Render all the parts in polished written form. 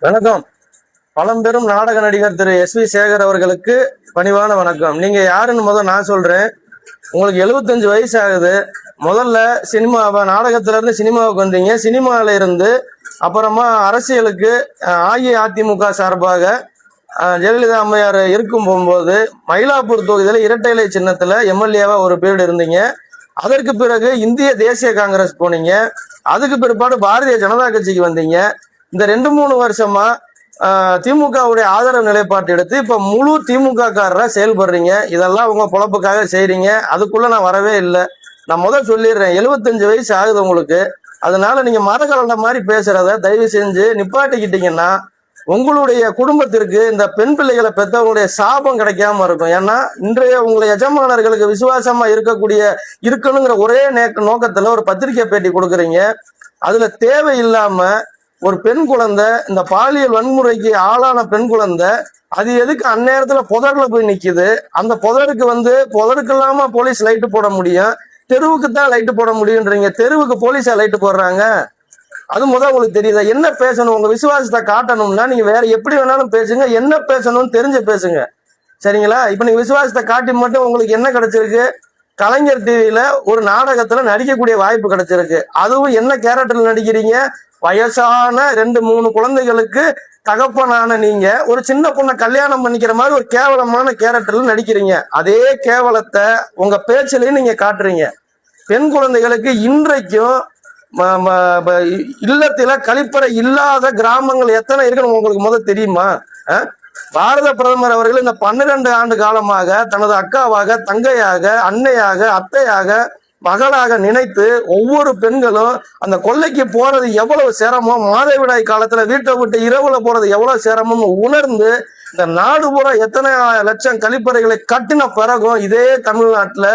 வணக்கம். பழம்பெரும் நாடக நடிகர் திரு எஸ் வி சேகர் அவர்களுக்கு பணிவான வணக்கம். நீங்க யாருன்னு நான் சொல்றேன். உங்களுக்கு 75 வயசு ஆகுது. முதல்ல நாடகத்துல இருந்து சினிமாவுக்கு வந்தீங்க. சினிமாவில இருந்து அப்புறமா அரசியலுக்கு அஇஅதிமுக சார்பாக ஜெயலலிதா அம்மையார் இருக்கும் போகும்போது மயிலாப்பூர் தொகுதியில இரட்டை இலை சின்னத்துல எம்எல்ஏவா ஒரு பீரியட் இருந்தீங்க. அதற்கு பிறகு இந்திய தேசிய காங்கிரஸ் போனீங்க. அதுக்கு பிற்பாடு பாரதிய ஜனதா கட்சிக்கு வந்தீங்க. இந்த 2-3 வருஷமா திமுகவுடைய ஆதரவு நிலைப்பாட்டு எடுத்து இப்ப முழு திமுக காரரா செயல்படுறீங்க. இதெல்லாம் உங்க பொழப்புக்காக செய்றீங்க. அதுக்குள்ள நான் வரவே இல்லை. நான் முதல் சொல்லிடுறேன், 75 வயசு ஆகுது உங்களுக்கு. அதனால நீங்க மரகலண்ட மாதிரி பேசுறத தயவு செஞ்சு நிப்பாட்டிக்கிட்டீங்கன்னா உங்களுடைய குடும்பத்திற்கு இந்த பெண் பிள்ளைகளை பெற்றவங்களுடைய சாபம் கிடைக்காம இருக்கும். ஏன்னா இன்றைய உங்களை எஜமானர்களுக்கு விசுவாசமா இருக்கணுங்கிற ஒரே நோக்கத்துல ஒரு பத்திரிகை பேட்டி கொடுக்குறீங்க. அதுல தேவையில்லாம ஒரு பெண் குழந்தை, இந்த பாலியல் வன்முறைக்கு ஆளான பெண் குழந்தை, அது எதுக்கு அந்நேரத்துல புதர்ல போய் நிக்குது? அந்த புதருக்கு இல்லாம போலீஸ் லைட்டு போட முடியும், தெருவுக்கு தான் லைட்டு போட முடியும்ன்றீங்க. தெருவுக்கு போலீஸா லைட்டு போடுறாங்க? அது உங்களுக்கு தெரியுதா? என்ன பேசணும்? உங்க விசுவாசத்தை காட்டணும்னா நீங்க வேற எப்படி வேணாலும் பேசுங்க. என்ன பேசணும்னு தெரிஞ்சு பேசுங்க, சரிங்களா? இப்ப நீங்க விசுவாசத்தை காட்டி மட்டும் உங்களுக்கு என்ன கிடைச்சிருக்கு? கலைஞர் டிவியில ஒரு நாடகத்துல நடிக்கக்கூடிய வாய்ப்பு கிடைச்சிருக்கு. அதுவும் என்ன கேரக்டர்ல நடிக்கிறீங்க? வயசான 2-3 குழந்தைகளுக்கு தகப்பனான நீங்க ஒரு சின்ன பொண்ணை கல்யாணம் பண்ணிக்கிற மாதிரி ஒரு கேவலமான கேரக்டர்ல நடிக்கிறீங்க. அதே கேவலத்தை உங்க பேச்சிலையும் நீங்க காட்டுறீங்க. பெண் குழந்தைகளுக்கு இன்றைக்கும் இல்லத்தில கழிப்பறை இல்லாத கிராமங்கள் எத்தனை இருக்குன்னு உங்களுக்கு தெரியுமா? பாரத பிரதமர் அவர்கள் இந்த 12 ஆண்டு காலமாக தனது அக்காவாக, தங்கையாக, அன்னையாக, அத்தையாக, மகளாக நினைத்து ஒவ்வொரு பெண்களும் அந்த கொல்லைக்கு போறது எவ்வளவு சிரமம், மாதவிடாய் காலத்துல வீட்டை விட்டு இரவுல போறது எவ்வளவு சிரமம் உணர்ந்து இந்த நாடு பூரா எத்தனை லட்சம் கழிப்பறைகளை கட்டின பிறகும் இதே தமிழ்நாட்டுல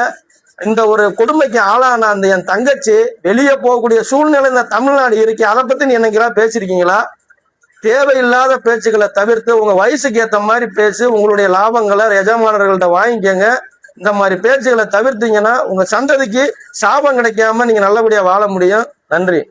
இந்த ஒரு கொடுமைக்கு ஆளான அந்த என் தங்கச்சி வெளியே போகக்கூடிய சூழ்நிலை இந்த தமிழ்நாடு இருக்கு. அதை பத்தி நீ என்னைக்கெல்லாம் பேசிருக்கீங்களா? தேவையில்லாத பேச்சுக்களை தவிர்த்து உங்க வயசுக்கு ஏற்ற மாதிரி பேசி உங்களுடைய லாபங்களை எஜமானர்கள்ட்ட வாங்கிக்கங்க. இந்த மாதிரி பேச்சுகளை தவிர்த்தீங்கன்னா உங்க சந்ததிக்கு சாபம் கிடைக்காம நீங்க நல்லபடியா வாழ முடியும். நன்றி.